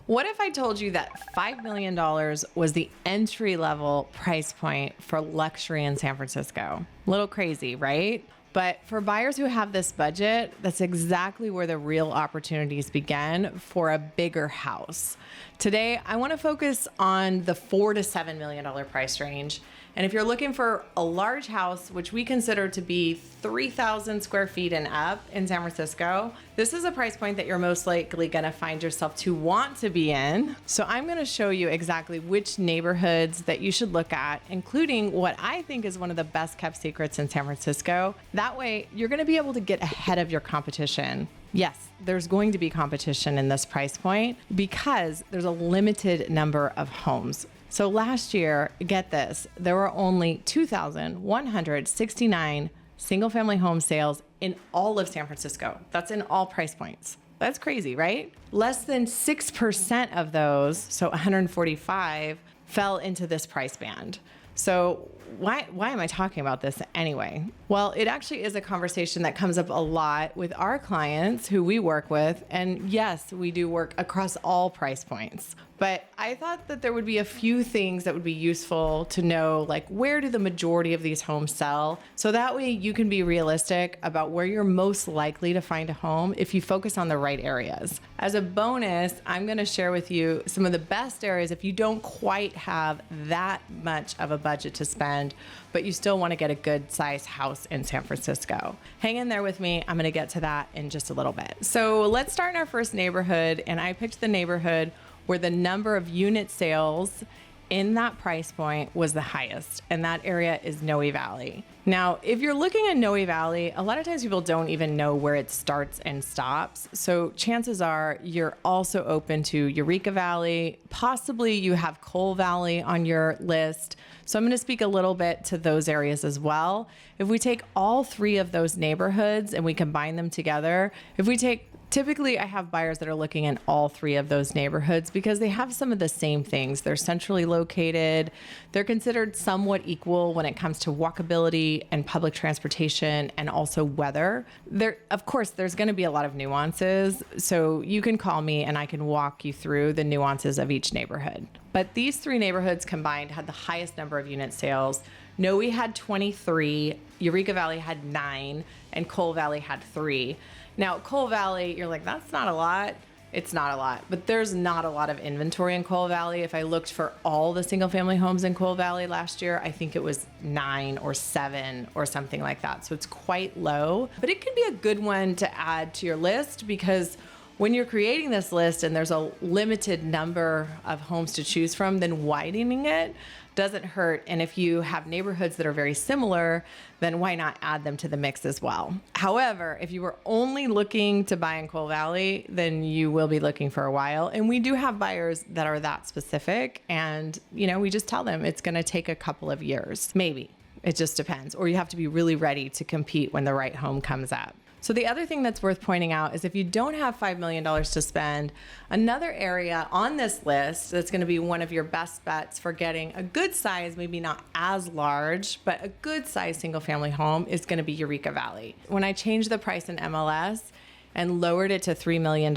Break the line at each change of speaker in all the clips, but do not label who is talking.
What if I told you that $5 million was the entry level price point for luxury in San Francisco? A little crazy, right? But for buyers who have this budget, that's exactly where the real opportunities begin for a bigger house. Today, I want to focus on the $4 to $7 million price range. And if you're looking for a large house, which we consider to be 3,000 square feet and up in San Francisco, this is a price point that you're most likely going to find yourself to want to be in. So I'm going to show you exactly which neighborhoods that you should look at, including what I think is one of the best kept secrets in San Francisco. That way, you're going to be able to get ahead of your competition. Yes, there's going to be competition in this price point because there's a limited number of homes. So last year, get this, there were only 2,169 single-family home sales in all of San Francisco. That's in all price points. That's crazy, right? Less than 6% of those, so 145, fell into this price band. So why am I talking about this anyway? Well, it actually is a conversation that comes up a lot with our clients who we work with. And yes, we do work across all price points. But I thought that there would be a few things that would be useful to know, like where do the majority of these homes sell? So that way you can be realistic about where you're most likely to find a home if you focus on the right areas. As a bonus, I'm going to share with you some of the best areas if you don't quite have that much of a budget to spend, but you still want to get a good size house in San Francisco. Hang in there with me. I'm going to get to that in just a little bit. So let's start in our first neighborhood. And I picked the neighborhood where the number of unit sales in that price point was the highest, and that area is Noe Valley. Now, if you're looking at Noe Valley, a lot of times people don't even know where it starts and stops. So chances are you're also open to Eureka Valley. Possibly you have Cole Valley on your list. So I'm going to speak a little bit to those areas as well. If we take all three of those neighborhoods and we combine them together, typically, I have buyers that are looking in all three of those neighborhoods because they have some of the same things. They're centrally located. They're considered somewhat equal when it comes to walkability and public transportation and also weather. Of course, there's going to be a lot of nuances. So you can call me and I can walk you through the nuances of each neighborhood. But these three neighborhoods combined had the highest number of unit sales. Noe had 23, Eureka Valley had 9, and Cole Valley had 3. Now, Cole Valley, you're like, that's not a lot. It's not a lot, but there's not a lot of inventory in Cole Valley. If I looked for all the single family homes in Cole Valley last year, I think it was 9 or 7 or something like that. So it's quite low, but it can be a good one to add to your list because when you're creating this list and there's a limited number of homes to choose from, then widening it doesn't hurt. And if you have neighborhoods that are very similar, then why not add them to the mix as well? However, if you were only looking to buy in Cole Valley, then you will be looking for a while. And we do have buyers that are that specific. And, we just tell them it's going to take a couple of years, maybe. It just depends. Or you have to be really ready to compete when the right home comes up. So the other thing that's worth pointing out is if you don't have $5 million to spend, another area on this list that's going to be one of your best bets for getting a good size, maybe not as large, but a good size single family home is going to be Eureka Valley. When I changed the price in MLS and lowered it to $3 million,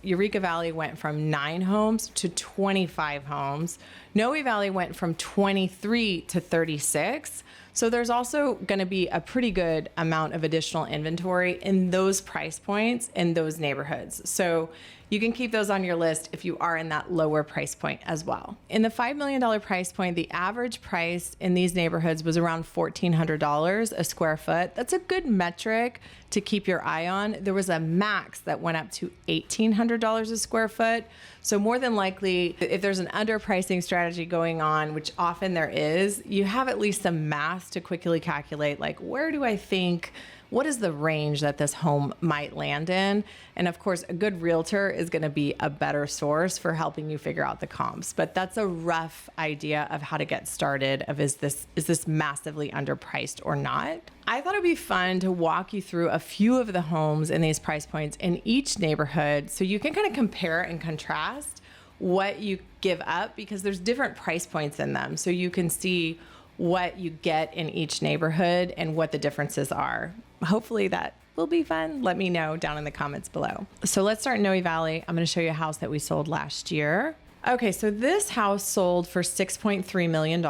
Eureka Valley went from 9 homes to 25 homes. Noe Valley went from 23 to 36. So there's also going to be a pretty good amount of additional inventory in those price points in those neighborhoods. So you can keep those on your list if you are in that lower price point as well. In the $5 million price point, the average price in these neighborhoods was around $1,400 a square foot. That's a good metric to keep your eye on. There was a max that went up to $1,800 a square foot. So more than likely, if there's an underpricing strategy going on, which often there is, you have at least some math to quickly calculate, like, where do I think, what is the range that this home might land in? And of course, a good realtor is going to be a better source for helping you figure out the comps. But that's a rough idea of how to get started of is this massively underpriced or not? I thought it'd be fun to walk you through a few of the homes in these price points in each neighborhood so you can kind of compare and contrast what you give up because there's different price points in them. So you can see what you get in each neighborhood and what the differences are. Hopefully that will be fun, let me know down in the comments below. So let's start in Noe Valley. I'm going to show you a house that we sold last year. Okay, so this house sold for $6.3 million.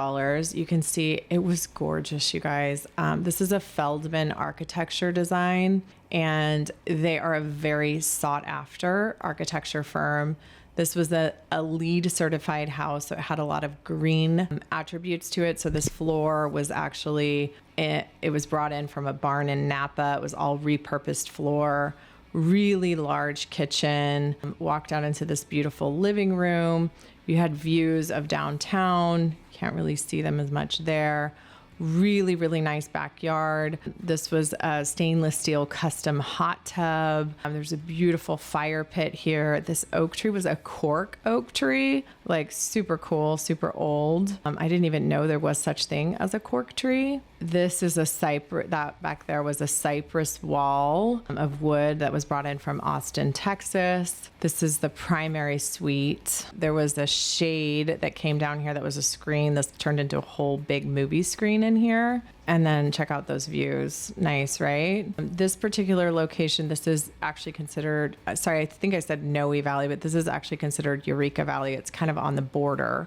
You can see it was gorgeous, you guys. This is a Feldman architecture design, and they are a very sought after architecture firm. This was a LEED certified house, so it had a lot of green attributes to it. So this floor was actually, it was brought in from a barn in Napa. It was all repurposed floor. Really large kitchen. Walked out into this beautiful living room. You had views of downtown. Can't really see them as much there. Really, really nice backyard. This was a stainless steel custom hot tub. There's a beautiful fire pit here. This oak tree was a cork oak tree, like super cool, super old. I didn't even know there was such thing as a cork tree. This is a cypress, that back there was a cypress wall of wood that was brought in from Austin, Texas. This is the primary suite. There was a shade that came down here that was a screen. This turned into a whole big movie screen in here. And then check out those views. Nice, right? This particular location, this is actually considered, sorry, I think I said Noe Valley, but this is actually considered Eureka Valley. It's kind of on the border.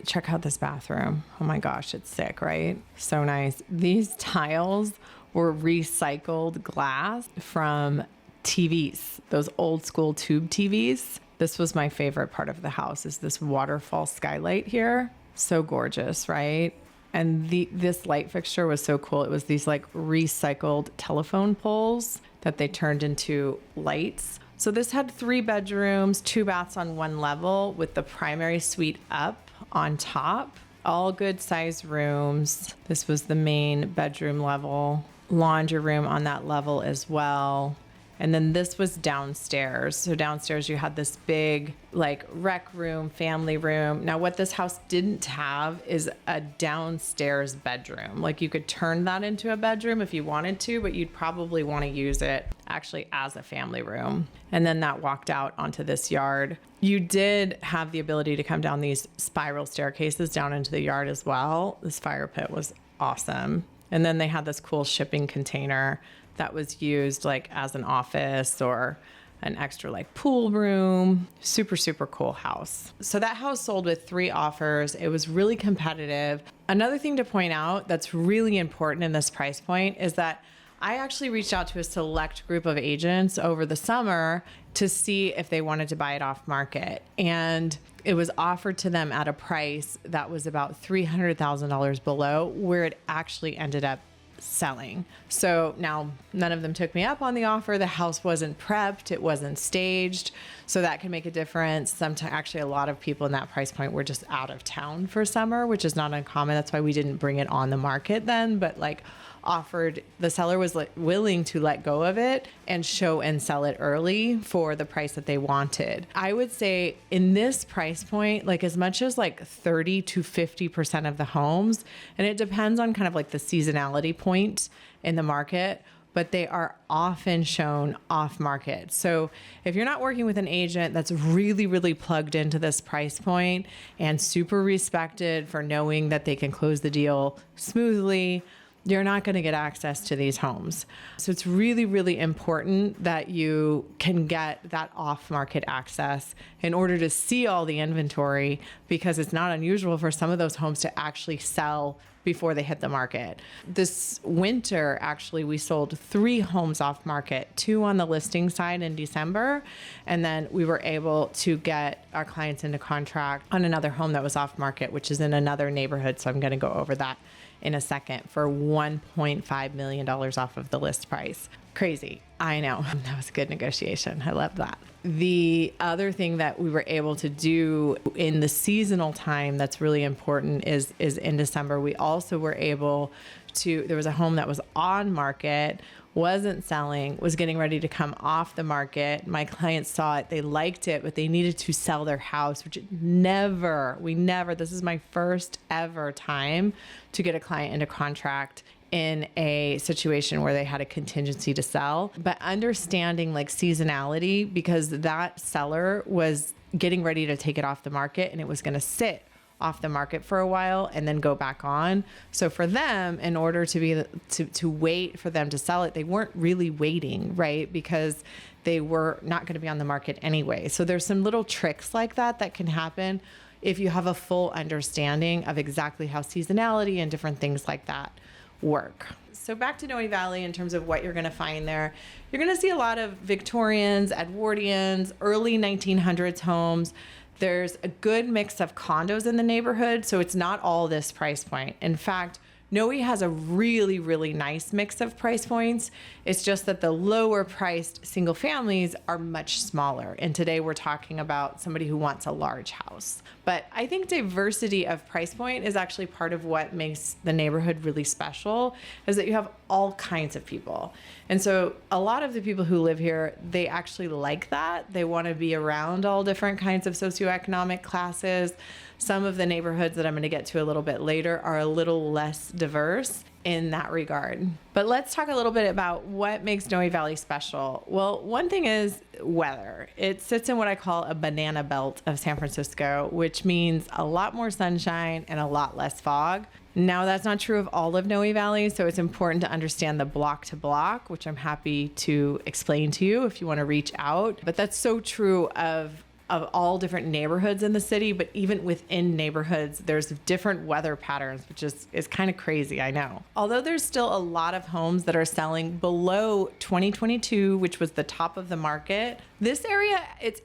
Check out this bathroom. Oh my gosh, it's sick, right? So nice. These tiles were recycled glass from TVs, those old school tube TVs. This was my favorite part of the house, is this waterfall skylight here. So gorgeous, right? And this light fixture was so cool. It was these like recycled telephone poles that they turned into lights. So this had 3 bedrooms, 2 baths on 1 level with the primary suite up on top. All good size rooms. This was the main bedroom level. Laundry room on that level as well. And then this was downstairs. So downstairs you had this big like rec room, family room. Now what this house didn't have is a downstairs bedroom. Like you could turn that into a bedroom if you wanted to, but you'd probably want to use it actually as a family room. And then that walked out onto this yard. You did have the ability to come down these spiral staircases down into the yard as well. This fire pit was awesome. And then they had this cool shipping container that was used like as an office or an extra like pool room. Super, super cool house. So that house sold with 3 offers. It was really competitive. Another thing to point out that's really important in this price point is that I actually reached out to a select group of agents over the summer to see if they wanted to buy it off market. And it was offered to them at a price that was about $300,000 below where it actually ended up selling. So now none of them took me up on the offer. The house wasn't prepped. It wasn't staged. So that can make a difference. Sometimes actually a lot of people in that price point were just out of town for summer, which is not uncommon. That's why we didn't bring it on the market then, but like offered, the seller was like willing to let go of it and show and sell it early for the price that they wanted. I would say in this price point, like as much as like 30 to 50% of the homes, and it depends on kind of like the seasonality point in the market, but they are often shown off market. So if you're not working with an agent that's really, really plugged into this price point and super respected for knowing that they can close the deal smoothly, you're not going to get access to these homes. So it's really, really important that you can get that off-market access in order to see all the inventory, because it's not unusual for some of those homes to actually sell before they hit the market. This winter, actually, we sold 3 homes off market, 2 on the listing side in December, and then we were able to get our clients into contract on another home that was off market, which is in another neighborhood. So I'm going to go over that in a second, for $1.5 million off of the list price. Crazy. I know. That was a good negotiation. I love that. The other thing that we were able to do in the seasonal time that's really important is in December, we also were able to, there was a home that was on market, wasn't selling, was getting ready to come off the market. My clients saw it, they liked it, but they needed to sell their house, which we never, this is my first ever time to get a client into contract in a situation where they had a contingency to sell, but understanding like seasonality, because that seller was getting ready to take it off the market and it was going to sit off the market for a while and then go back on. So for them, in order to wait for them to sell it, they weren't really waiting, right? Because they were not going to be on the market anyway. So there's some little tricks like that can happen if you have a full understanding of exactly how seasonality and different things like that work. So back to Noe Valley in terms of what you're going to find there. You're going to see a lot of Victorians, Edwardians, early 1900s homes. There's a good mix of condos in the neighborhood, so it's not all this price point. In fact, Noe has a really, really nice mix of price points. It's just that the lower priced single families are much smaller. And today we're talking about somebody who wants a large house. But I think diversity of price point is actually part of what makes the neighborhood really special, is that you have all kinds of people. And so a lot of the people who live here, they actually like that. They want to be around all different kinds of socioeconomic classes. Some of the neighborhoods that I'm going to get to a little bit later are a little less diverse in that regard. But let's talk a little bit about what makes Noe Valley special. Well, one thing is weather. It sits in what I call a banana belt of San Francisco, which means a lot more sunshine and a lot less fog. Now, that's not true of all of Noe Valley, so it's important to understand the block to block, which I'm happy to explain to you if you want to reach out. But that's so true of all different neighborhoods in the city, but even within neighborhoods, there's different weather patterns, which is kind of crazy, I know. Although there's still a lot of homes that are selling below 2022, which was the top of the market, this area, it's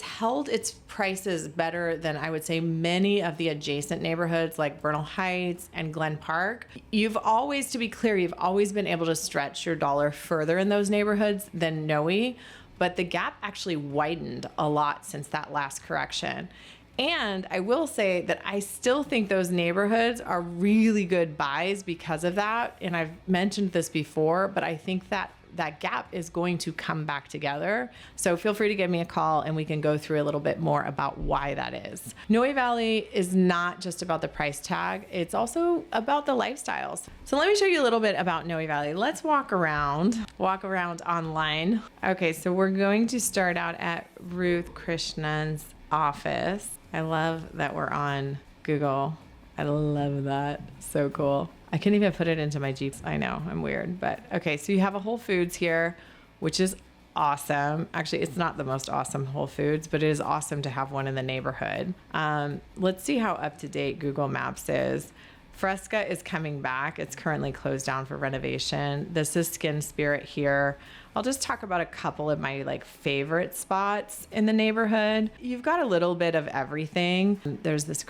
held its prices better than I would say many of the adjacent neighborhoods like Bernal Heights and Glen Park. To be clear, you've always been able to stretch your dollar further in those neighborhoods than Noe. But the gap actually widened a lot since that last correction. And I will say that I still think those neighborhoods are really good buys because of that. And I've mentioned this before, but I think that gap is going to come back together. So feel free to give me a call and we can go through a little bit more about why that is. Noe Valley is not just about the price tag. It's also about the lifestyles. So let me show you a little bit about Noe Valley. Let's walk around online. Okay, so we're going to start out at Ruth Krishnan's office. I love that we're on Google. I love that. So cool. I couldn't even put it into my Jeep. I know, I'm weird, but okay. So you have a Whole Foods here, which is awesome. Actually, it's not the most awesome Whole Foods, but it is awesome to have one in the neighborhood. Let's see how up to date Google Maps is. Fresca is coming back. It's currently closed down for renovation. This is Skin Spirit here. I'll just talk about a couple of my favorite spots in the neighborhood. You've got a little bit of everything. There's this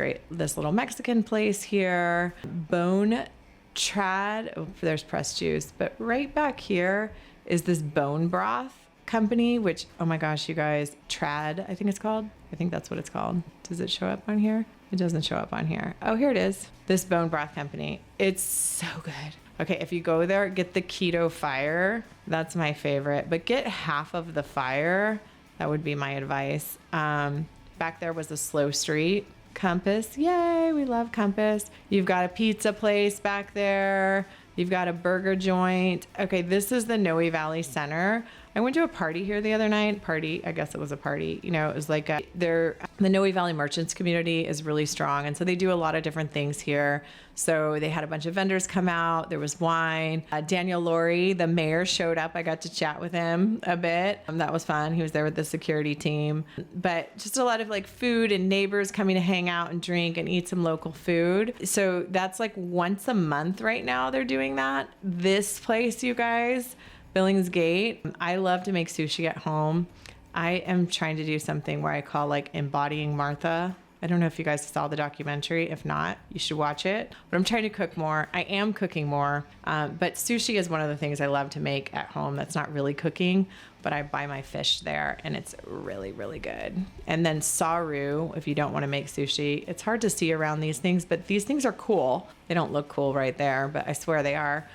little Mexican place here. Bone Trad, there's pressed juice, but right back here is this bone broth company, which, oh my gosh, you guys, Trad, I think it's called. I think that's what it's called. Does it show up on here? It doesn't show up on here. Oh, here it is. This bone broth company. It's so good. Okay, if you go there, get the keto fire. That's my favorite, but get half of the fire. That would be my advice. Back there was a Slow Street. Compass. Yay, we love Compass. You've got a pizza place back there. You've got a burger joint. Okay, this is the Noe Valley Center. I went to a party here the other night. I guess it was a party. It was like the Noe Valley merchants community is really strong. And so they do a lot of different things here. So they had a bunch of vendors come out. There was wine. Daniel Laurie, the mayor, showed up. I got to chat with him a bit. That was fun. He was there with the security team. But just a lot of food and neighbors coming to hang out and drink and eat some local food. So that's once a month right now they're doing that. This place, you guys, Billings Gate. I love to make sushi at home. I am trying to do something where I call embodying Martha. I don't know if you guys saw the documentary. If not, you should watch it. But I'm trying to cook more. I am cooking more. But sushi is one of the things I love to make at home. That's not really cooking, but I buy my fish there and it's really, really good. And then saru, if you don't want to make sushi, it's hard to see around these things, but these things are cool. They don't look cool right there, but I swear they are.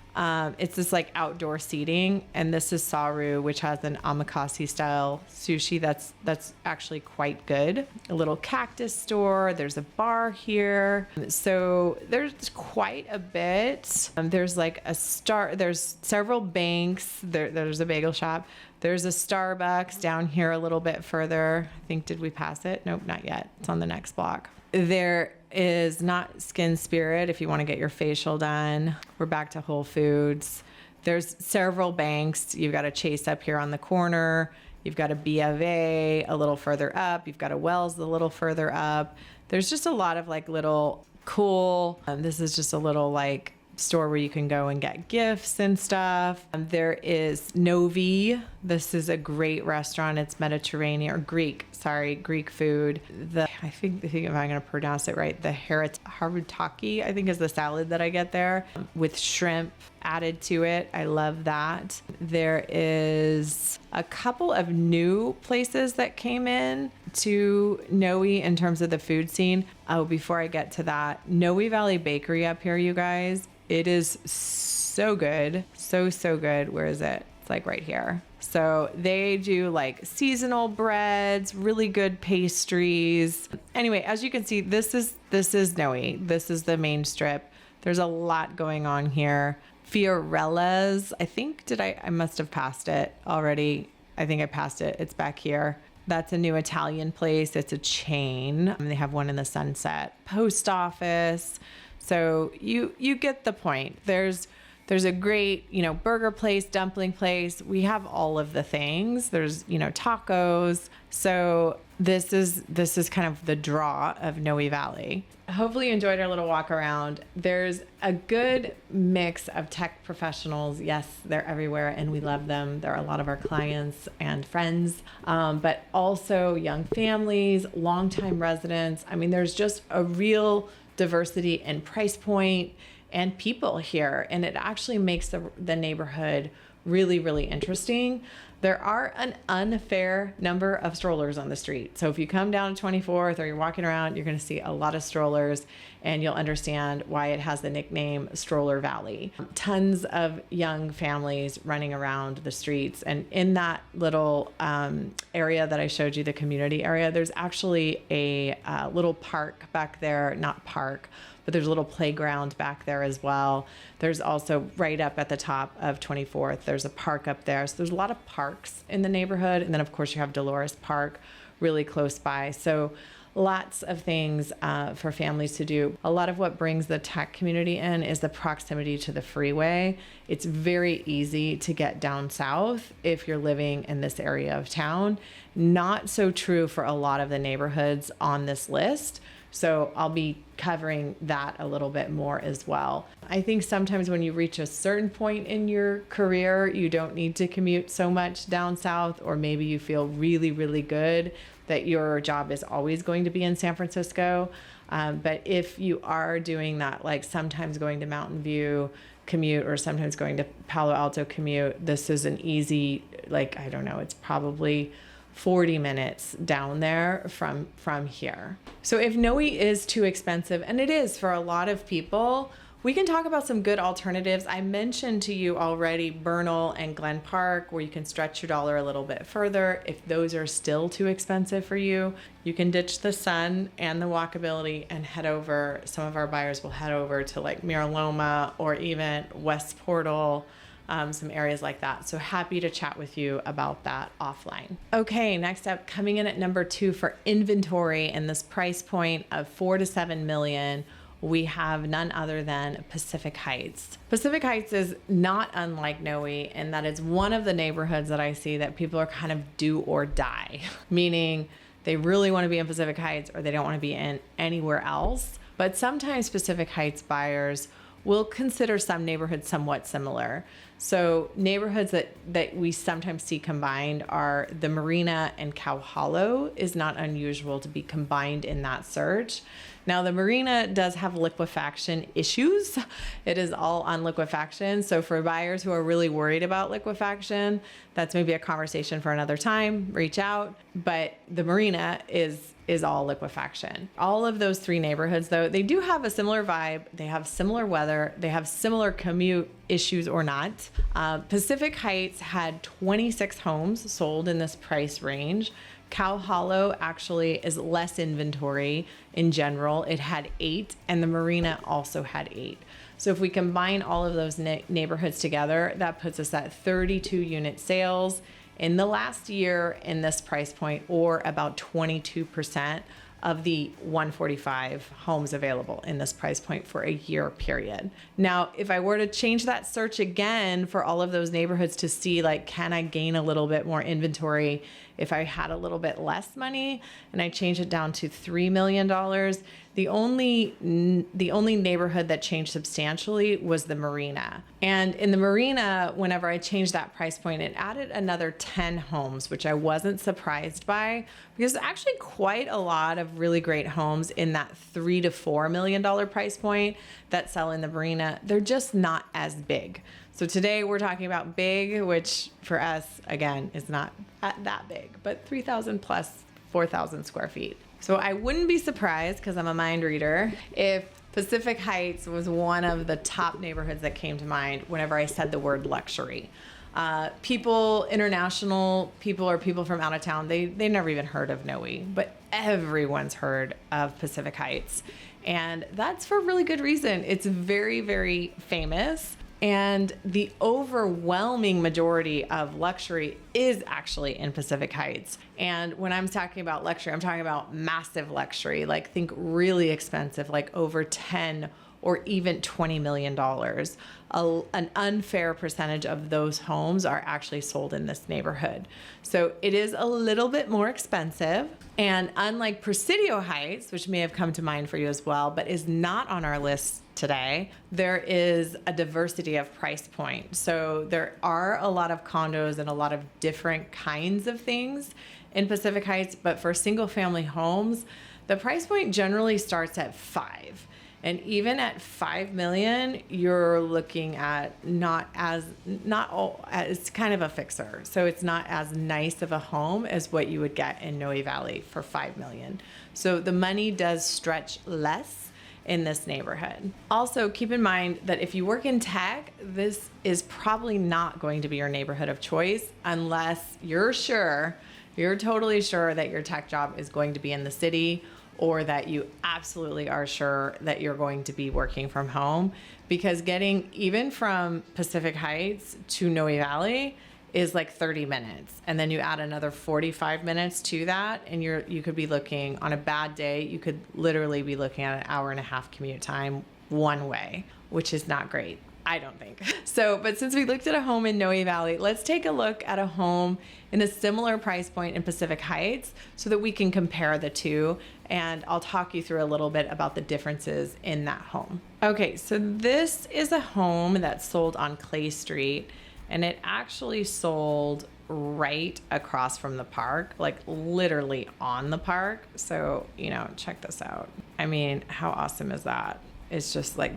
It's this outdoor seating, and this is saru, which has an omakase style sushi that's actually quite good. A little cactus store. There's a bar here. So there's quite a bit. There's there's several banks. There's a bagel shop. There's a Starbucks down here a little bit further. I think, did we pass it? Nope, not yet. It's on the next block. There is not Skin Spirit if you want to get your facial done. We're back to Whole Foods. There's several banks. You've got a Chase up here on the corner. You've got a B of A a little further up. You've got a Wells a little further up. There's just a lot of like little cool, this is just a little like store where you can go and get gifts and stuff. There is Novi. This is a great restaurant. It's Mediterranean or Greek food. I think if I'm going to pronounce it right, the harutaki, I think, is the salad that I get there with shrimp added to it. I love that. There is a couple of new places that came in to Noe in terms of the food scene. Oh, before I get to that, Noe Valley Bakery up here, you guys, it is so good. So good. Where is it? It's like right here. So they do like seasonal breads, really good pastries. Anyway, as you can see, this is Noe. This is the main strip. There's a lot going on here. Fiorella's, I think, I must have passed it already. I think I passed it. It's back here. That's a new Italian place. It's a chain. They have one in the Sunset. Post office. So you get the point. There's a great, burger place, dumpling place. We have all of the things. There's, tacos. So this is kind of the draw of Noe Valley. Hopefully you enjoyed our little walk around. There's a good mix of tech professionals. Yes, they're everywhere and we love them. They're a lot of our clients and friends, but also young families, longtime residents. I mean, there's just a real diversity in price point and people here. And it actually makes the neighborhood really, really interesting. There are an unfair number of strollers on the street. So if you come down to 24th or you're walking around, you're going to see a lot of strollers and you'll understand why it has the nickname Stroller Valley. Tons of young families running around the streets. And in that little area that I showed you, the community area, there's actually a little park back there, not park, but there's a little playground back there as well. There's also right up at the top of 24th, there's a park up there. So there's a lot of parks in the neighborhood. And then of course you have Dolores Park really close by. So lots of things for families to do. A lot of what brings the tech community in is the proximity to the freeway. It's very easy to get down south if you're living in this area of town. Not so true for a lot of the neighborhoods on this list. So I'll be covering that a little bit more as well. I think sometimes when you reach a certain point in your career, you don't need to commute so much down south, or maybe you feel really, really good that your job is always going to be in San Francisco. But if you are doing that, like sometimes going to Mountain View commute or sometimes going to Palo Alto commute, this is an easy, I don't know, it's probably 40 minutes down there from here. So if Noe is too expensive, and it is for a lot of people, we can talk about some good alternatives. I mentioned to you already Bernal and Glen Park, where you can stretch your dollar a little bit further. If those are still too expensive for you, you can ditch the sun and the walkability and head over. Some of our buyers will head over to like Mira Loma or even West Portal, some areas like that. So happy to chat with you about that offline. Okay, next up, coming in at number 2 for inventory in this price point of 4 to 7 million, we have none other than Pacific Heights. Pacific Heights is not unlike Noe in that it's one of the neighborhoods that I see that people are kind of do or die, meaning they really want to be in Pacific Heights or they don't want to be in anywhere else. But sometimes Pacific Heights buyers will consider some neighborhoods somewhat similar. So neighborhoods that we sometimes see combined are the Marina and Cow Hollow is not unusual to be combined in that search. Now the Marina does have liquefaction issues. It is all on liquefaction. So for buyers who are really worried about liquefaction, that's maybe a conversation for another time, reach out. But the Marina is all liquefaction. All of those 3 neighborhoods though, they do have a similar vibe. They have similar weather. They have similar commute issues or not. Pacific Heights had 26 homes sold in this price range. Cow Hollow actually is less inventory in general. It had 8 and the Marina also had 8. So if we combine all of those neighborhoods together, that puts us at 32 unit sales in the last year in this price point, or about 22% of the 145 homes available in this price point for a year period. Now, if I were to change that search again for all of those neighborhoods to see, like, can I gain a little bit more inventory if I had a little bit less money, and I change it down to $3 million, the only neighborhood that changed substantially was the Marina. And in the Marina, whenever I changed that price point, it added another 10 homes, which I wasn't surprised by, because there's actually quite a lot of really great homes in that $3 to $4 million price point that sell in the Marina. They're just not as big. So today we're talking about big, which for us, again, is not that big, but 3,000 plus 4,000 square feet. So I wouldn't be surprised, because I'm a mind reader, if Pacific Heights was one of the top neighborhoods that came to mind whenever I said the word luxury. International people, or people from out of town, they never even heard of Noe, but everyone's heard of Pacific Heights. And that's for a really good reason. It's very, very famous. And the overwhelming majority of luxury is actually in Pacific Heights. And when I'm talking about luxury, I'm talking about massive luxury, like think really expensive, like over 10 or even $20 million. An unfair percentage of those homes are actually sold in this neighborhood. So it is a little bit more expensive. And unlike Presidio Heights, which may have come to mind for you as well, but is not on our list today, there is a diversity of price point. So there are a lot of condos and a lot of different kinds of things in Pacific Heights, but for single family homes, the price point generally starts at 5. And even at 5 million, you're looking at it's kind of a fixer. So it's not as nice of a home as what you would get in Noe Valley for 5 million. So the money does stretch less in this neighborhood. Also, keep in mind that if you work in tech, this is probably not going to be your neighborhood of choice unless you're totally sure that your tech job is going to be in the city, or that you absolutely are sure that you're going to be working from home, because getting even from Pacific Heights to Noe Valley is like 30 minutes. And then you add another 45 minutes to that, and you could be looking, on a bad day, you could literally be looking at an hour and a half commute time one way, which is not great, I don't think. So, but since we looked at a home in Noe Valley, let's take a look at a home in a similar price point in Pacific Heights so that we can compare the two. And I'll talk you through a little bit about the differences in that home. Okay, so this is a home that's sold on Clay Street, and it actually sold right across from the park, like literally on the park. So, check this out. I mean, how awesome is that? It's just like,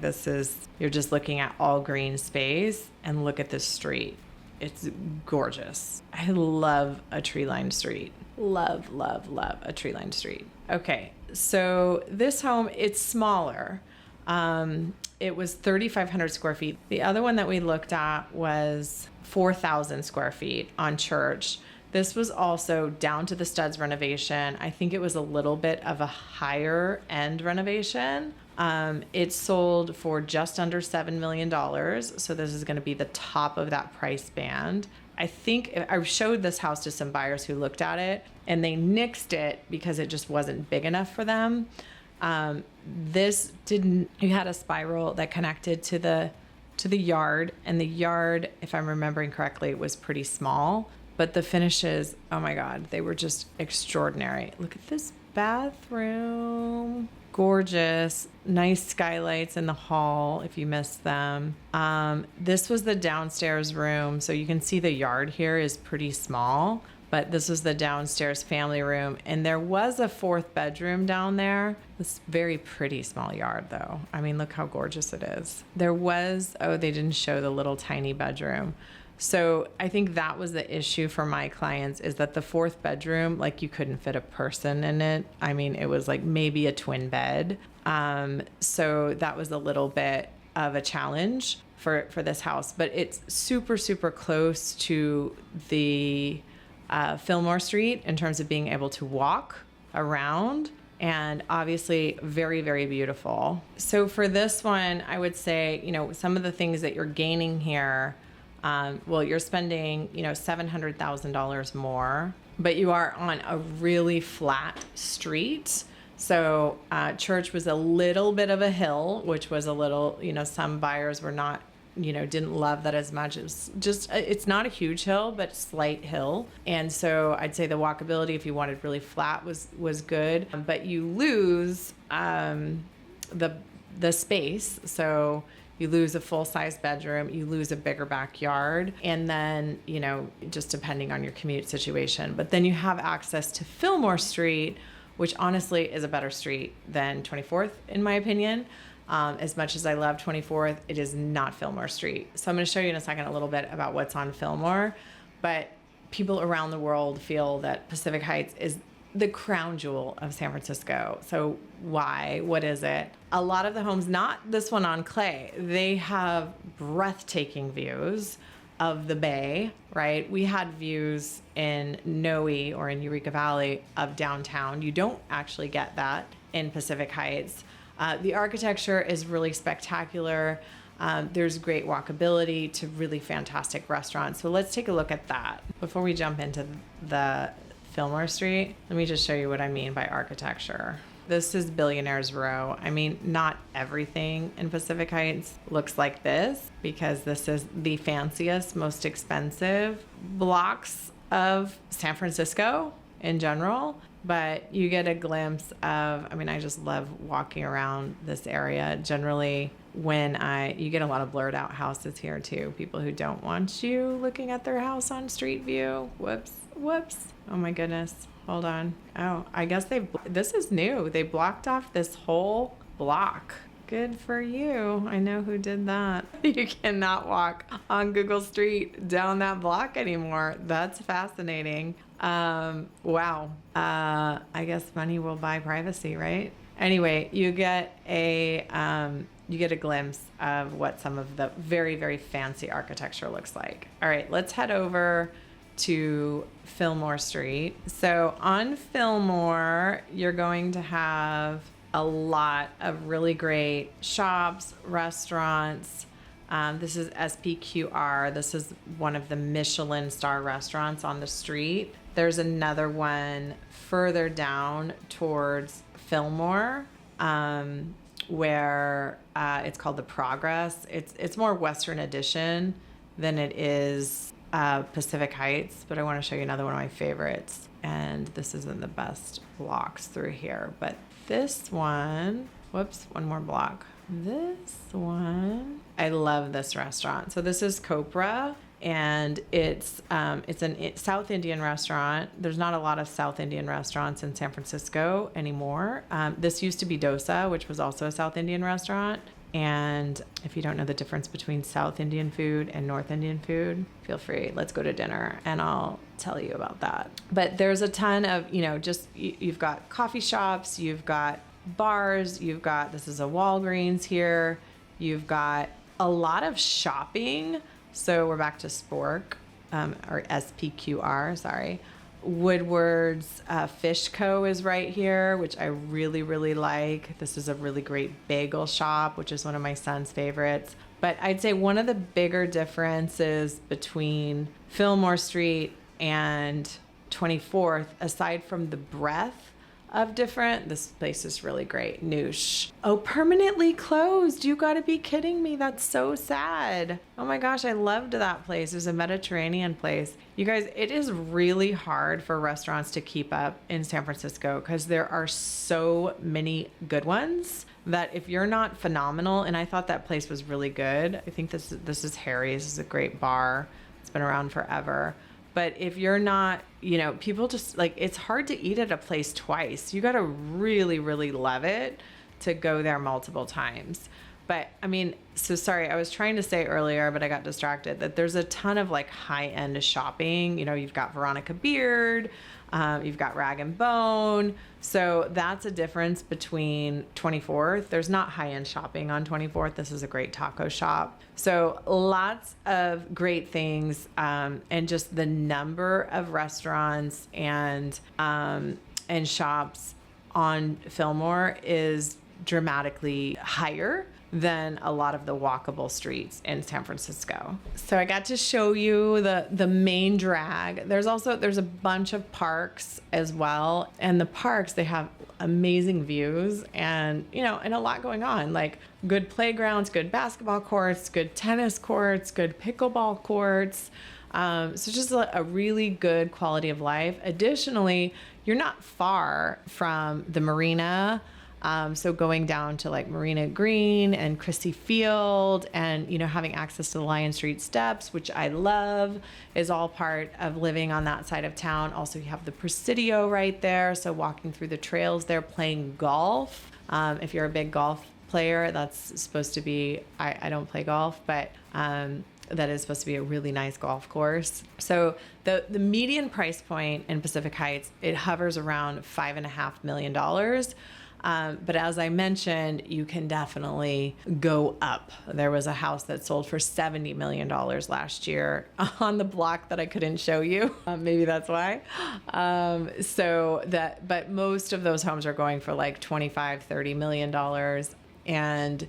you're just looking at all green space, and look at this street. It's gorgeous. I love a tree-lined street. Love, love, love a tree-lined street. Okay, so this home, it's smaller. It was 3,500 square feet. The other one that we looked at was 4,000 square feet on Church. This was also down to the studs renovation. I think it was a little bit of a higher end renovation. It sold for just under $7 million. So this is going to be the top of that price band. I think I showed this house to some buyers who looked at it, and they nixed it because it just wasn't big enough for them. You had a spiral that connected to the yard, and the yard, if I'm remembering correctly, was pretty small, but the finishes, oh my God, they were just extraordinary. Look at this bathroom. Gorgeous, nice skylights in the hall if you missed them. This was the downstairs room. So you can see the yard here is pretty small, but this was the downstairs family room. And there was a fourth bedroom down there. This very pretty small yard though. I mean, look how gorgeous it is. They didn't show the little tiny bedroom. So I think that was the issue for my clients, is that the fourth bedroom, like you couldn't fit a person in it. I mean, it was like maybe a twin bed. So that was a little bit of a challenge for this house, but it's super, super close to the Fillmore Street in terms of being able to walk around, and obviously very, very beautiful. So for this one, I would say, some of the things that you're gaining here Well, you're spending, $700,000 more, but you are on a really flat street. So church was a little bit of a hill, which was a little, some buyers were not, didn't love that as much. It's just, it's not a huge hill, but slight hill. And so I'd say the walkability, if you wanted really flat, was good. But you lose the space. So you lose a full-size bedroom, you lose a bigger backyard, and then, just depending on your commute situation. But then you have access to Fillmore Street, which honestly is a better street than 24th, in my opinion. As much as I love 24th, it is not Fillmore Street. So I'm going to show you in a second a little bit about what's on Fillmore. But people around the world feel that Pacific Heights is the crown jewel of San Francisco. So why? What is it? A lot of the homes, not this one on Clay, they have breathtaking views of the bay, right? We had views in Noe or in Eureka Valley of downtown. You don't actually get that in Pacific Heights. The architecture is really spectacular. There's great walkability to really fantastic restaurants. So let's take a look at that. Before we jump into the Fillmore Street, let me just show you what I mean by architecture. This is Billionaire's Row. I mean, not everything in Pacific Heights looks like this, because this is the fanciest, most expensive blocks of San Francisco in general. But you get a glimpse of, I just love walking around this area. Generally, you get a lot of blurred out houses here too. People who don't want you looking at their house on street view. Whoops. Oh my goodness. Hold on. Oh, I guess this is new. They blocked off this whole block. Good for you. I know who did that. You cannot walk on Google Street down that block anymore. That's fascinating. Wow. I guess money will buy privacy, right? Anyway, you get a glimpse of what some of the very, very fancy architecture looks like. All right, let's head over to Fillmore Street. So on Fillmore, you're going to have a lot of really great shops, restaurants. This is SPQR. This is one of the Michelin star restaurants on the street. There's another one further down towards Fillmore, where it's called the Progress. It's more Western Edition than it is Pacific Heights, but I want to show you another one of my favorites. And this isn't the best blocks through here, but this one, one more block. This one, I love this restaurant. So this is Copra, and it's a South Indian restaurant. There's not a lot of South Indian restaurants in San Francisco anymore. This used to be Dosa, which was also a South Indian restaurant. And if you don't know the difference between South Indian food and North Indian food, feel free. Let's go to dinner and I'll tell you about that. But there's a ton of, you've got coffee shops, you've got bars, this is a Walgreens here. You've got a lot of shopping. So we're back to Spork, or SPQR, sorry. Woodward's Fish Co. is right here, which I really, really like. This is a really great bagel shop, which is one of my son's favorites. But I'd say one of the bigger differences between Fillmore Street and 24th, aside from the breadth of different, this place is really great. Noosh. Oh, permanently closed. You gotta be kidding me. That's so sad. Oh my gosh, I loved that place. It was a Mediterranean place. You guys, it is really hard for restaurants to keep up in San Francisco because there are so many good ones that if you're not phenomenal, and I thought that place was really good. I think this is Harry's. This is a great bar. It's been around forever. But if you're not, people just it's hard to eat at a place twice. You got to really, really love it to go there multiple times. But so sorry, I was trying to say earlier, but I got distracted, that there's a ton of high-end shopping. You've got Veronica Beard, you've got Rag and Bone. So that's a difference between 24th. There's not high-end shopping on 24th. This is a great taco shop. So lots of great things, and just the number of restaurants and shops on Fillmore is dramatically higher than a lot of the walkable streets in San Francisco. So I got to show you the main drag. There's a bunch of parks as well. And the parks, they have amazing views and, and a lot going on, like good playgrounds, good basketball courts, good tennis courts, good pickleball courts. So just a really good quality of life. Additionally, you're not far from the marina. So going down to like Marina Green and Christie Field and, having access to the Lion Street steps, which I love, is all part of living on that side of town. Also, you have the Presidio right there. So walking through the trails there, playing golf. If you're a big golf player, that's supposed to be, I don't play golf, but that is supposed to be a really nice golf course. So the median price point in Pacific Heights, it hovers around $5.5 million. But as I mentioned, you can definitely go up. There was a house that sold for $70 million last year on the block that I couldn't show you. Maybe that's why. But most of those homes are going for like $25, $30 million. And,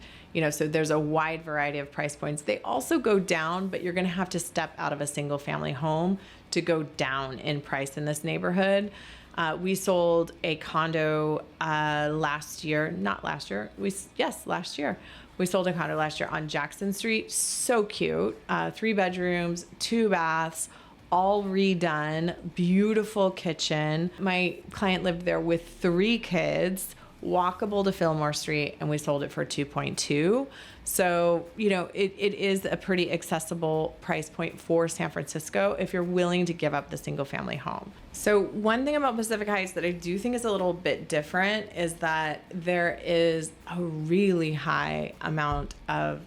so there's a wide variety of price points. They also go down, but you're going to have to step out of a single family home to go down in price in this neighborhood. We sold a condo last year. Last year. We sold a condo last year on Jackson Street. So cute. 3 bedrooms, 2 baths, all redone. Beautiful kitchen. My client lived there with 3 kids, walkable to Fillmore Street, and we sold it for 2.2. So, it is a pretty accessible price point for San Francisco if you're willing to give up the single family home. So one thing about Pacific Heights that I do think is a little bit different is that there is a really high amount of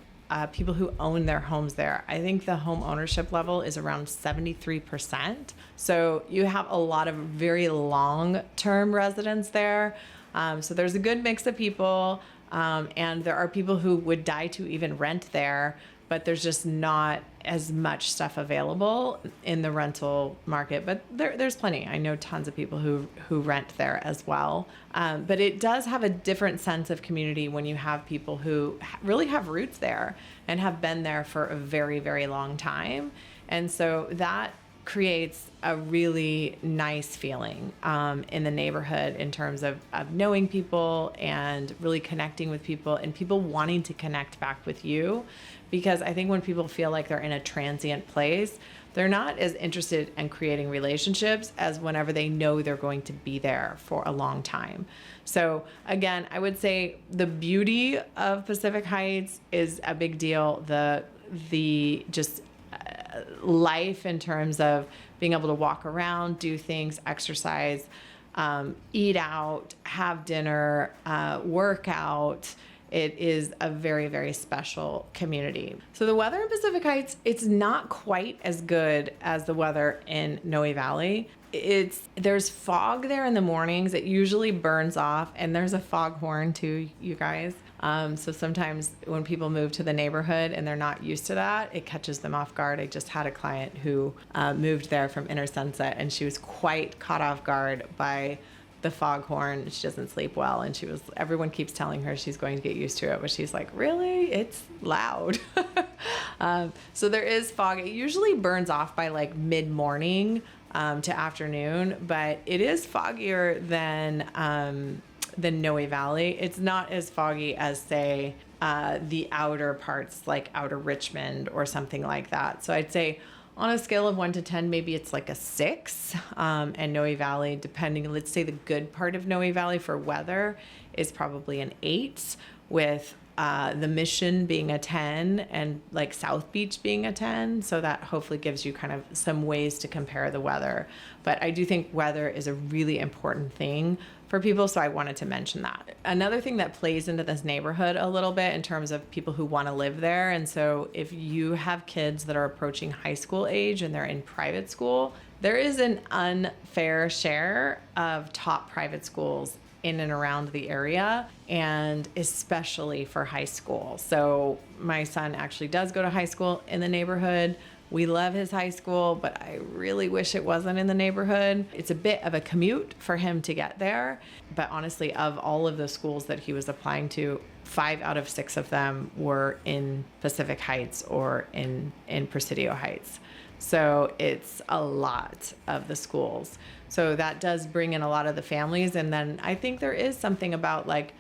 people who own their homes there. I think the home ownership level is around 73%. So you have a lot of very long-term residents there. So there's a good mix of people, and there are people who would die to even rent there, but there's just not as much stuff available in the rental market. But there's plenty. I know tons of people who rent there as well. But it does have a different sense of community when you have people who really have roots there and have been there for a very, very long time. And so that creates a really nice feeling in the neighborhood in terms of knowing people and really connecting with people and people wanting to connect back with you. Because I think when people feel like they're in a transient place, they're not as interested in creating relationships as whenever they know they're going to be there for a long time. So again, I would say the beauty of Pacific Heights is a big deal. The just life in terms of being able to walk around, do things, exercise, eat out, have dinner, work out. It is a very, very special community. So the weather in Pacific Heights, it's not quite as good as the weather in Noe Valley. There's fog there in the mornings. It usually burns off, and there's a foghorn too, you guys. So sometimes when people move to the neighborhood and they're not used to that, it catches them off guard. I just had a client who moved there from Inner Sunset, and she was quite caught off guard by the foghorn. She doesn't sleep well, and everyone keeps telling her she's going to get used to it, but she's like, really? It's loud. So there is fog. It usually burns off by like mid-morning to afternoon, but it is foggier than Noe Valley. It's not as foggy as, say, the outer parts, like outer Richmond or something like that. So I'd say on a scale of 1 to 10, maybe it's like a 6. And Noe Valley, depending, let's say the good part of Noe Valley for weather is probably an 8, with the Mission being a 10 and like South Beach being a 10. So that hopefully gives you kind of some ways to compare the weather. But I do think weather is a really important thing for people, so I wanted to mention that. Another thing that plays into this neighborhood a little bit in terms of people who want to live there, and so if you have kids that are approaching high school age and they're in private school, there is an unfair share of top private schools in and around the area, and especially for high school. So my son actually does go to high school in the neighborhood. We love his high school, but I really wish it wasn't in the neighborhood. It's a bit of a commute for him to get there. But honestly, of all of the schools that he was applying to, 5 out of 6 of them were in Pacific Heights or in Presidio Heights. So it's a lot of the schools. So that does bring in a lot of the families. And then I think there is something about like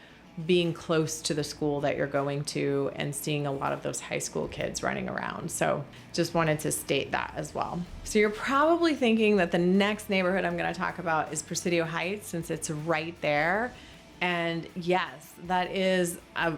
being close to the school that you're going to and seeing a lot of those high school kids running around. So just wanted to state that as well. So you're probably thinking that the next neighborhood I'm going to talk about is Presidio Heights, since it's right there. And yes, that is an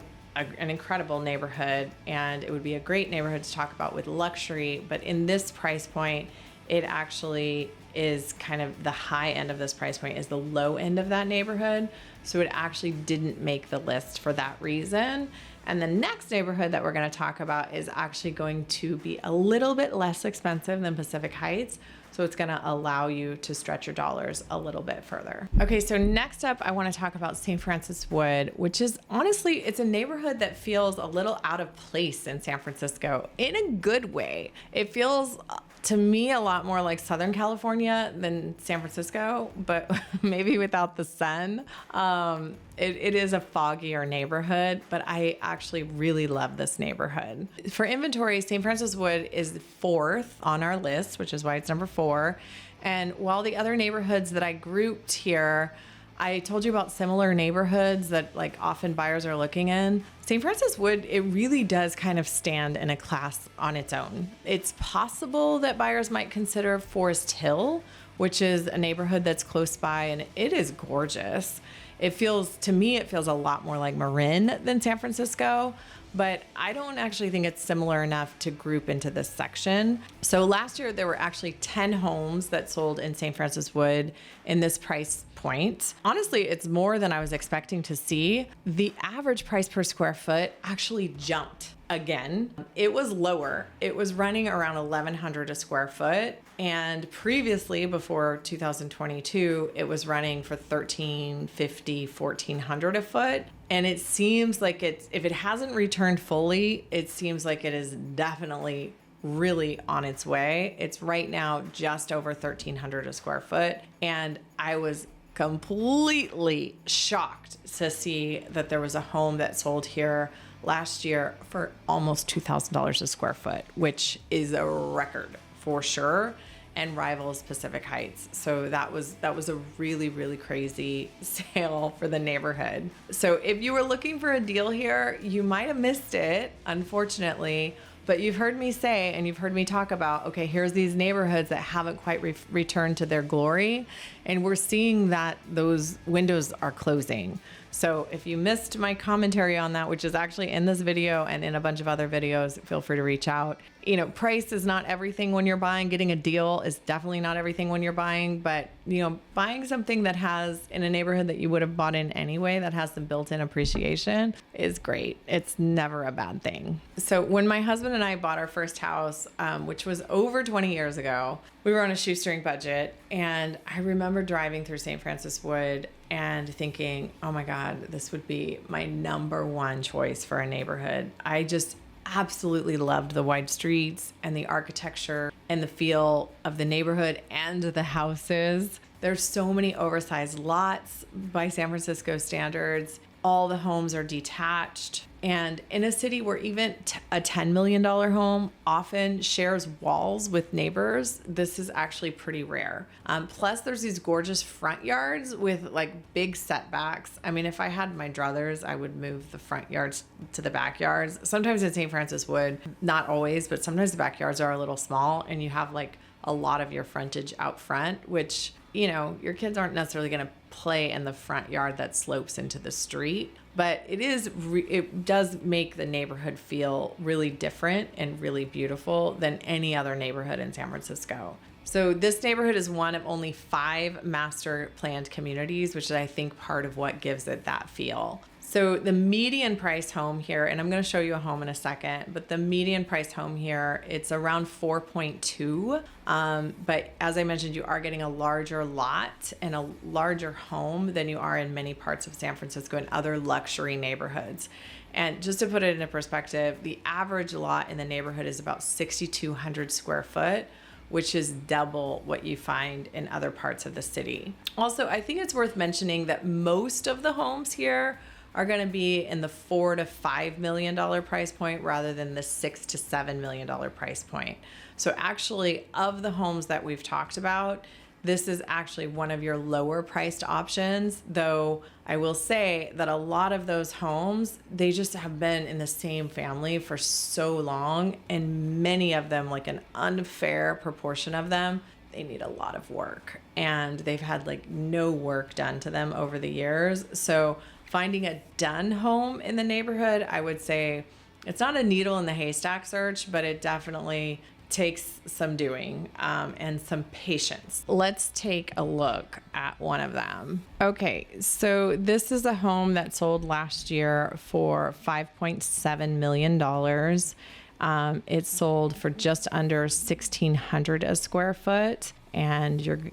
incredible neighborhood, and it would be a great neighborhood to talk about with luxury. But in this price point, it actually is kind of the high end of this price point is the low end of that neighborhood. So it actually didn't make the list for that reason. And the next neighborhood that we're going to talk about is actually going to be a little bit less expensive than Pacific Heights. So it's going to allow you to stretch your dollars a little bit further. Okay, so next up, I want to talk about St. Francis Wood, which is honestly, it's a neighborhood that feels a little out of place in San Francisco in a good way. It feels to me a lot more like Southern California than San Francisco, but maybe without the sun. It is a foggier neighborhood, but I actually really love this neighborhood. For inventory, St. Francis Wood is 4th on our list, which is why it's number 4. And while the other neighborhoods that I grouped here, I told you about similar neighborhoods that like often buyers are looking in. St. Francis Wood, it really does kind of stand in a class on its own. It's possible that buyers might consider Forest Hill, which is a neighborhood that's close by, and it is gorgeous. To me, it feels a lot more like Marin than San Francisco, but I don't actually think it's similar enough to group into this section. So last year, there were actually 10 homes that sold in St. Francis Wood in this price point. Honestly, it's more than I was expecting to see. The average price per square foot actually jumped again. It was lower. It was running around $1,100 a square foot. And previously, before 2022, it was running for $1,350, $1,400 a foot. And it seems like if it hasn't returned fully, it seems like it is definitely really on its way. It's right now just over $1,300 a square foot. And I was completely shocked to see that there was a home that sold here last year for almost $2,000 a square foot, which is a record for sure, and rivals Pacific Heights. So that was a really, really crazy sale for the neighborhood. So if you were looking for a deal here, you might have missed it, unfortunately. But you've heard me say, and you've heard me talk about, okay, here's these neighborhoods that haven't quite returned to their glory. And we're seeing that those windows are closing. So if you missed my commentary on that, which is actually in this video and in a bunch of other videos, feel free to reach out. You know, price is not everything when you're buying. Getting a deal is definitely not everything when you're buying. But, you know, buying something that has in a neighborhood that you would have bought in anyway, that has some built-in appreciation is great. It's never a bad thing. So when my husband and I bought our first house, which was over 20 years ago, we were on a shoestring budget. And I remember driving through St. Francis Wood and thinking, oh my God, this would be my number one choice for a neighborhood. I just absolutely loved the wide streets and the architecture and the feel of the neighborhood and the houses. There's so many oversized lots by San Francisco standards. All the homes are detached. And in a city where even a $10 million home often shares walls with neighbors, this is actually pretty rare. Plus, there's these gorgeous front yards with like big setbacks. I mean, if I had my druthers, I would move the front yards to the backyards. Sometimes in St. Francis Wood, not always, but sometimes the backyards are a little small and you have like a lot of your frontage out front, which, you know, your kids aren't necessarily going to play in the front yard that slopes into the street. But it does make the neighborhood feel really different and really beautiful than any other neighborhood in San Francisco. So this neighborhood is one of only 5 master planned communities, which is, I think, part of what gives it that feel. So the median price home here, and I'm going to show you a home in a second, but the median price home here, it's around 4.2. But as I mentioned, you are getting a larger lot and a larger home than you are in many parts of San Francisco and other luxury neighborhoods. And just to put it into perspective, the average lot in the neighborhood is about 6,200 square foot, which is double what you find in other parts of the city. Also, I think it's worth mentioning that most of the homes here are going to be in the $4 to $5 million price point rather than the $6 to $7 million price point. So actually, of the homes that we've talked about, this is actually one of your lower priced options, though I will say that a lot of those homes, they just have been in the same family for so long, and many of them, like an unfair proportion of them, they need a lot of work, and they've had like no work done to them over the years. So finding a done home in the neighborhood, I would say it's not a needle in the haystack search, but it definitely takes some doing and some patience. Let's take a look at one of them. Okay, so this is a home that sold last year for $5.7 million. It sold for just under 1,600 a square foot. And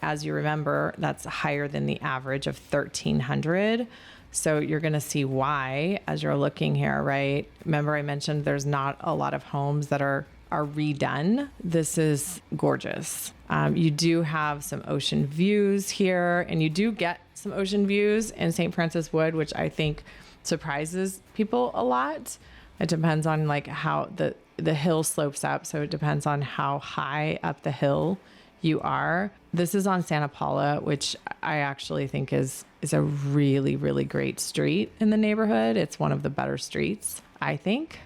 as you remember, that's higher than the average of 1,300. So you're going to see why as you're looking here, right? Remember I mentioned there's not a lot of homes that are redone. This is gorgeous. You do have some ocean views here, and you do get some ocean views in St. Francis Wood, which I think surprises people a lot. It depends on like how the hill slopes up. So it depends on how high up the hill you are. This is on Santa Paula, which I actually think is a really, really great street in the neighborhood. It's one of the better streets, I think.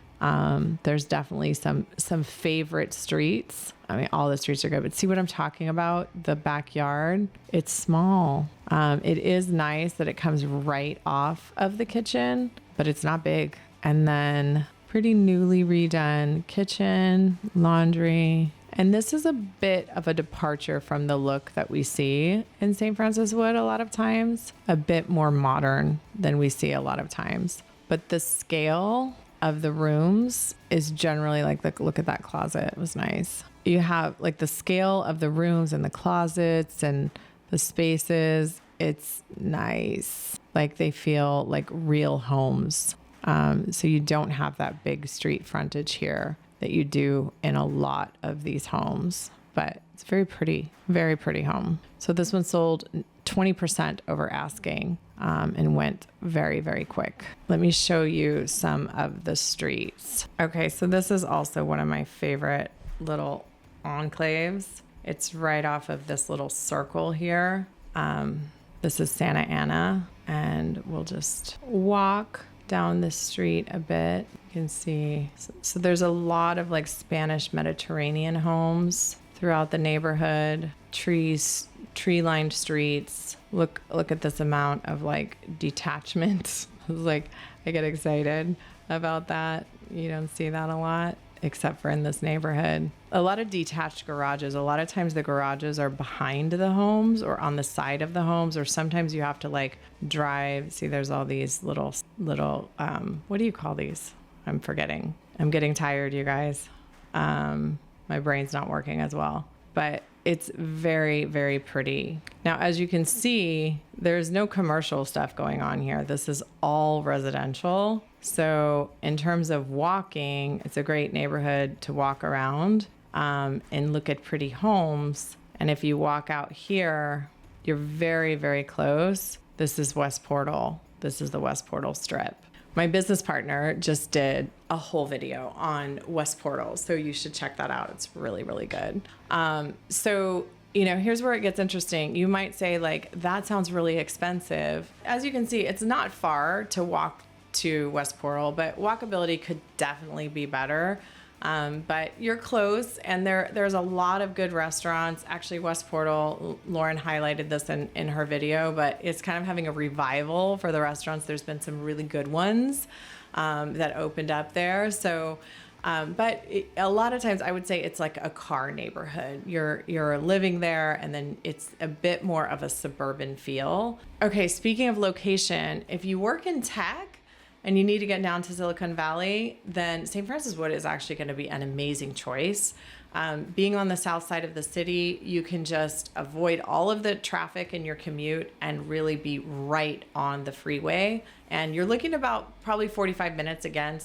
There's definitely some favorite streets. I mean, all the streets are good, but see what I'm talking about? The backyard, it's small. It is nice that it comes right off of the kitchen, but it's not big. And then pretty newly redone kitchen, laundry. And this is a bit of a departure from the look that we see in St. Francis Wood a lot of times, a bit more modern than we see a lot of times. But the scale of the rooms is generally like, look at that closet. It was nice. You have like the scale of the rooms and the closets and the spaces. It's nice. Like they feel like real homes. So you don't have that big street frontage here that you do in a lot of these homes, but it's very pretty home. So this one sold 20% over asking and went very, very quick. Let me show you some of the streets. Okay, so this is also one of my favorite little enclaves. It's right off of this little circle here. This is Santa Ana, and we'll just walk down the street a bit. You can see, so there's a lot of like Spanish Mediterranean homes throughout the neighborhood, tree-lined streets. Look at this amount of like detachment. Like I get excited about that. You don't see that a lot, except for in this neighborhood. A lot of detached garages. A lot of times the garages are behind the homes or on the side of the homes, or sometimes you have to like drive. See, there's all these little, what do you call these? I'm forgetting. I'm getting tired, you guys. My brain's not working as well, but it's very, very pretty. Now, as you can see, there's no commercial stuff going on here. This is all residential. So in terms of walking, it's a great neighborhood to walk around and look at pretty homes. And if you walk out here, you're very, very close. This is West Portal. This is the West Portal Strip. My business partner just did a whole video on West Portal, so you should check that out. It's really, really good. So, here's where it gets interesting. You might say, like, that sounds really expensive. As you can see, it's not far to walk to West Portal, but walkability could definitely be better. But you're close, and there's a lot of good restaurants. Actually, West Portal, Lauren highlighted this in her video, but it's kind of having a revival for the restaurants. There's been some really good ones that opened up there. So A lot of times I would say it's like a car neighborhood. You're living there, and then it's a bit more of a suburban feel. Okay, speaking of location, if you work in tech and you need to get down to Silicon Valley, then St. Francis Wood is actually going to be an amazing choice. Being on the south side of the city, you can just avoid all of the traffic in your commute and really be right on the freeway. And you're looking about probably 45 minutes, again,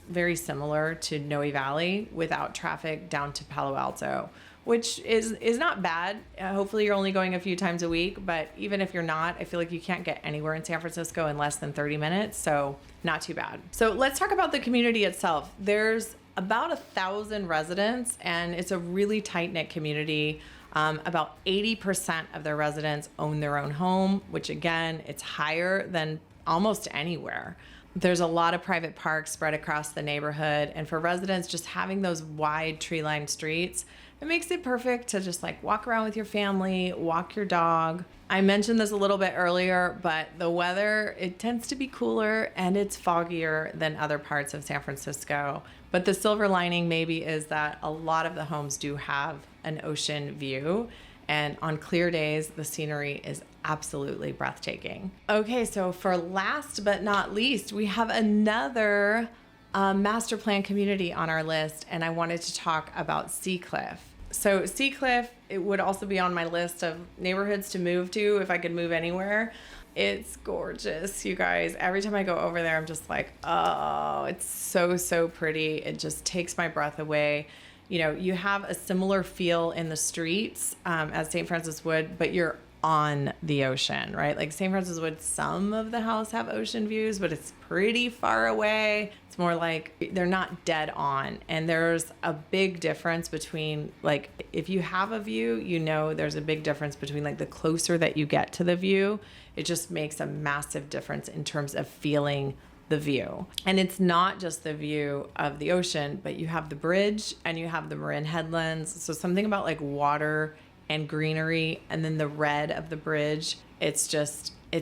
very similar to Noe Valley, without traffic down to Palo Alto, which is not bad. Hopefully you're only going a few times a week, but even if you're not, I feel like you can't get anywhere in San Francisco in less than 30 minutes, so not too bad. So let's talk about the community itself. There's about 1,000 residents, and it's a really tight-knit community. About 80% of their residents own their own home, which again, it's higher than almost anywhere. There's a lot of private parks spread across the neighborhood, and for residents, just having those wide tree-lined streets, it makes it perfect to just like walk around with your family, walk your dog. I mentioned this a little bit earlier, but the weather, it tends to be cooler and it's foggier than other parts of San Francisco. But the silver lining maybe is that a lot of the homes do have an ocean view, and on clear days, the scenery is absolutely breathtaking. Okay, so for last but not least, we have another master plan community on our list, and I wanted to talk about Seacliff. So Seacliff, it would also be on my list of neighborhoods to move to if I could move anywhere. It's gorgeous, you guys. Every time I go over there, I'm just like, oh, it's so, so pretty. It just takes my breath away. You know, you have a similar feel in the streets as St. Francis Wood, but you're on the ocean, right? Like St. Francis Wood, some of the houses have ocean views, but it's pretty far away. It's more like they're not dead on. And there's a big difference between, like, if you have a view, you know, there's a big difference between like the closer that you get to the view, it just makes a massive difference in terms of feeling the view. And it's not just the view of the ocean, but you have the bridge and you have the Marin headlands. So something about like water and greenery, and then the red of the bridge, it's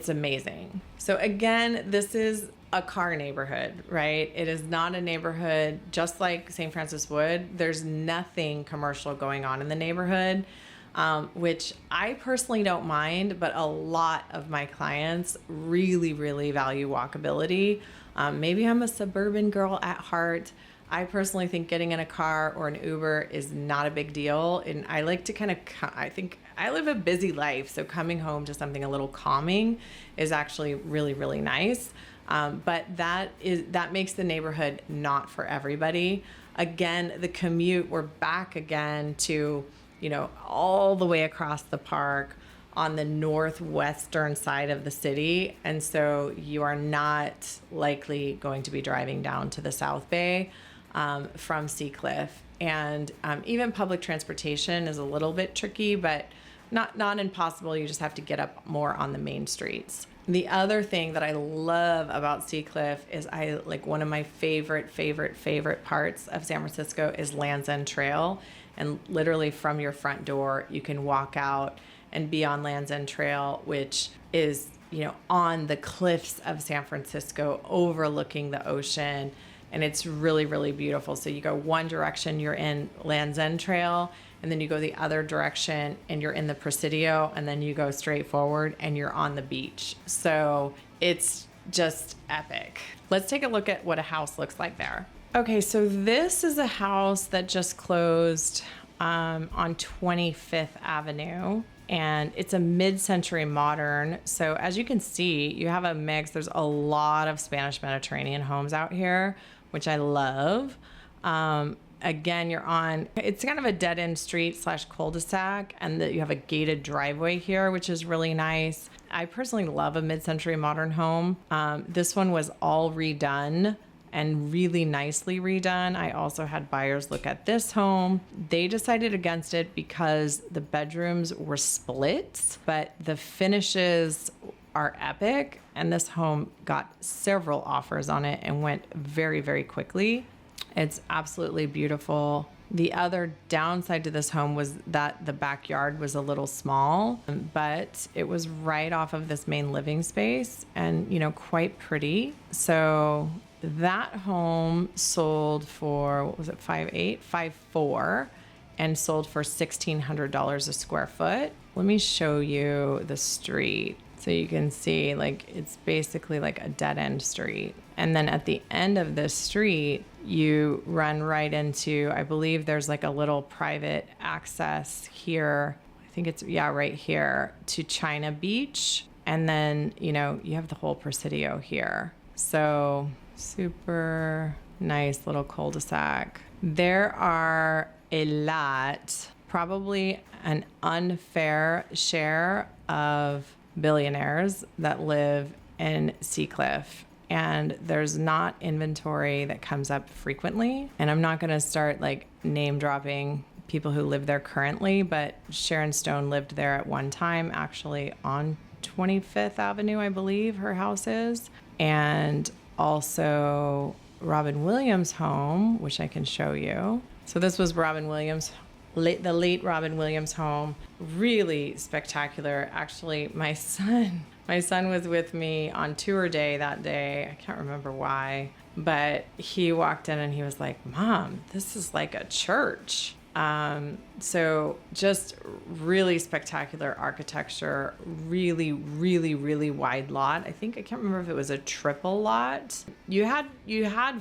amazing. So again, this is a car neighborhood, right? It is not a neighborhood just like St. Francis Wood. There's nothing commercial going on in the neighborhood, which I personally don't mind, but a lot of my clients really, really value walkability. Maybe I'm a suburban girl at heart. I personally think getting in a car or an Uber is not a big deal. And I like to I think I live a busy life, so coming home to something a little calming is actually really, really nice. But that makes the neighborhood not for everybody. Again, the commute, we're back again to, you know, all the way across the park on the northwestern side of the city. And so you are not likely going to be driving down to the South Bay from Seacliff. And even public transportation is a little bit tricky, but not impossible. You just have to get up more on the main streets. The other thing that I love about Seacliff is one of my favorite parts of San Francisco is Land's End Trail. And literally from your front door, you can walk out and be on Land's End Trail, which is, you know, on the cliffs of San Francisco overlooking the ocean. And it's really, really beautiful. So you go one direction, you're in Land's End Trail, and then you go the other direction and you're in the Presidio, and then you go straight forward and you're on the beach. So it's just epic. Let's take a look at what a house looks like there. Okay, so this is a house that just closed on 25th Avenue, and it's a mid-century modern. So as you can see, you have a mix. There's a lot of Spanish Mediterranean homes out here, which I love. Again, it's kind of a dead-end street / cul-de-sac, and you have a gated driveway here, which is really nice. I personally love a mid-century modern home. This one was all redone and really nicely redone. I also had buyers look at this home. They decided against it because the bedrooms were split, but the finishes are epic. And this home got several offers on it and went very, very quickly. It's absolutely beautiful. The other downside to this home was that the backyard was a little small, but it was right off of this main living space and, you know, quite pretty. So that home sold for, what was it, 5.8, 5.4, and sold for $1,600 a square foot. Let me show you the street so you can see, like, it's basically like a dead end street. And then at the end of this street, you run right into, I believe there's like a little private access here. I think it's, yeah, right here to China Beach. And then, you know, you have the whole Presidio here. So super nice little cul-de-sac. There are a lot, probably an unfair share of billionaires that live in Seacliff. And there's not inventory that comes up frequently. And I'm not going to start like name dropping people who live there currently, but Sharon Stone lived there at one time, actually on 25th Avenue, I believe her house is. And also Robin Williams' home, which I can show you. So this was Robin Williams, the late Robin Williams' home. Really spectacular. Actually, my son was with me on tour day that day. I can't remember why, but he walked in and he was like, "Mom, this is like a church." So just really spectacular architecture, really, really, really wide lot. I can't remember if it was a triple lot. You had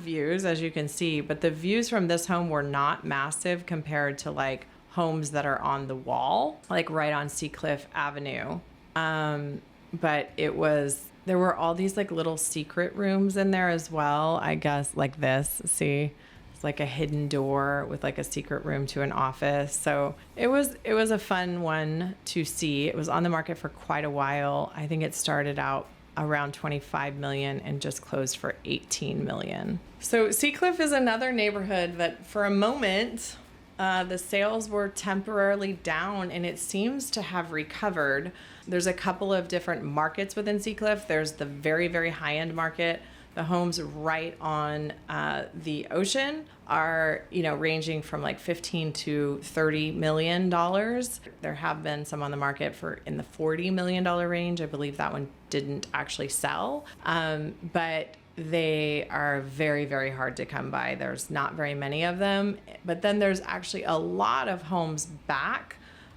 views, as you can see, but the views from this home were not massive compared to like homes that are on the wall, like right on Seacliff Avenue. But there were all these like little secret rooms in there as well, I guess, like this, see? Like a hidden door with like a secret room to an office. So it was a fun one to see. It was on the market for quite a while. I think it started out around 25 million and just closed for 18 million. So Seacliff is another neighborhood that for a moment, the sales were temporarily down and it seems to have recovered. There's a couple of different markets within Seacliff. There's the very, very high-end market. The homes right on the ocean are, ranging from like $15 to $30 million. There have been some on the market for in the $40 million range. I believe that one didn't actually sell, but they are very, very hard to come by. There's not very many of them, but then there's actually a lot of homes back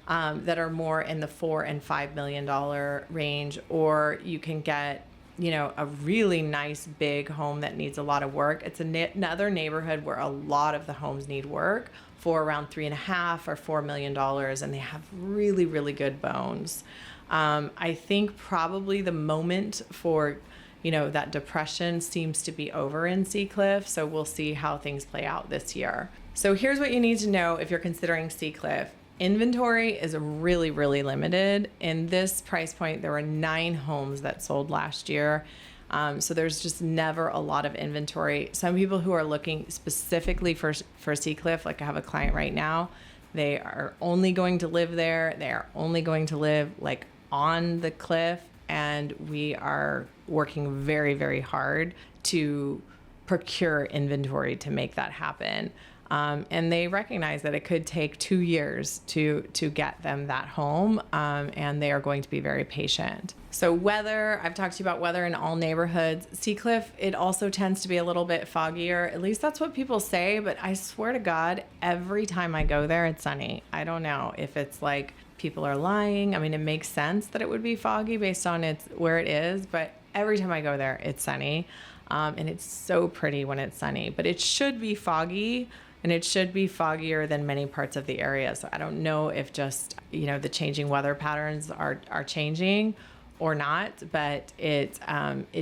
that are more in the $4 and $5 million range, or you can get a really nice big home that needs a lot of work. It's another neighborhood where a lot of the homes need work for around $3.5 or $4 million, and they have really, really good bones. I think probably the moment for, that depression seems to be over in Seacliff, so we'll see how things play out this year. So here's what you need to know if you're considering Seacliff. Inventory is really, really limited. In this price point, there were 9 homes that sold last year. So there's just never a lot of inventory. Some people who are looking specifically for Seacliff, like I have a client right now, they are only going to live there. They are only going to live like on the cliff. And we are working very, very hard to procure inventory to make that happen. And they recognize that it could take 2 years to get them that home, and they are going to be very patient. So weather, I've talked to you about weather in all neighborhoods. Seacliff, it also tends to be a little bit foggier. At least that's what people say, but I swear to God, every time I go there, it's sunny. I don't know if it's like people are lying. I mean, it makes sense that it would be foggy based on where it is, but every time I go there, it's sunny. And it's so pretty when it's sunny, but it should be foggy. And it should be foggier than many parts of the area. So I don't know if just, the changing weather patterns are changing or not, but it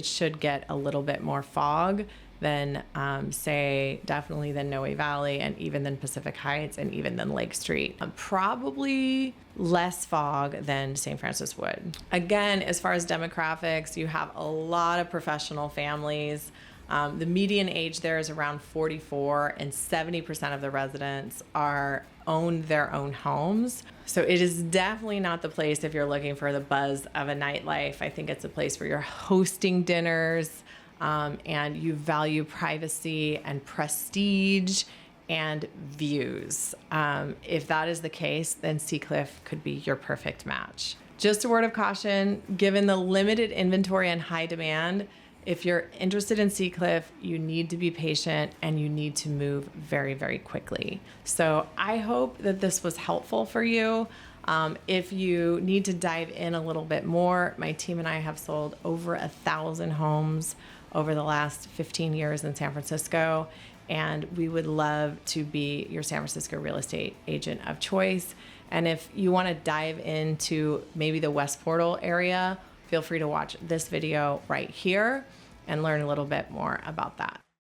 should get a little bit more fog than, say, definitely than Noe Valley and even than Pacific Heights and even than Lake Street. Probably less fog than St. Francis Wood. Again, as far as demographics, you have a lot of professional families. The median age there is around 44, and 70% of the residents own their own homes. So it is definitely not the place if you're looking for the buzz of a nightlife. I think it's a place where you're hosting dinners, and you value privacy and prestige and views. If that is the case, then Seacliff could be your perfect match. Just a word of caution, given the limited inventory and high demand, If you're interested in Seacliff, you need to be patient and you need to move very, very quickly. So I hope that this was helpful for you. If you need to dive in a little bit more, my team and I have sold over 1,000 homes over the last 15 years in San Francisco, and we would love to be your San Francisco real estate agent of choice. And if you want to dive into maybe the West Portal area, feel free to watch this video right here and learn a little bit more about that.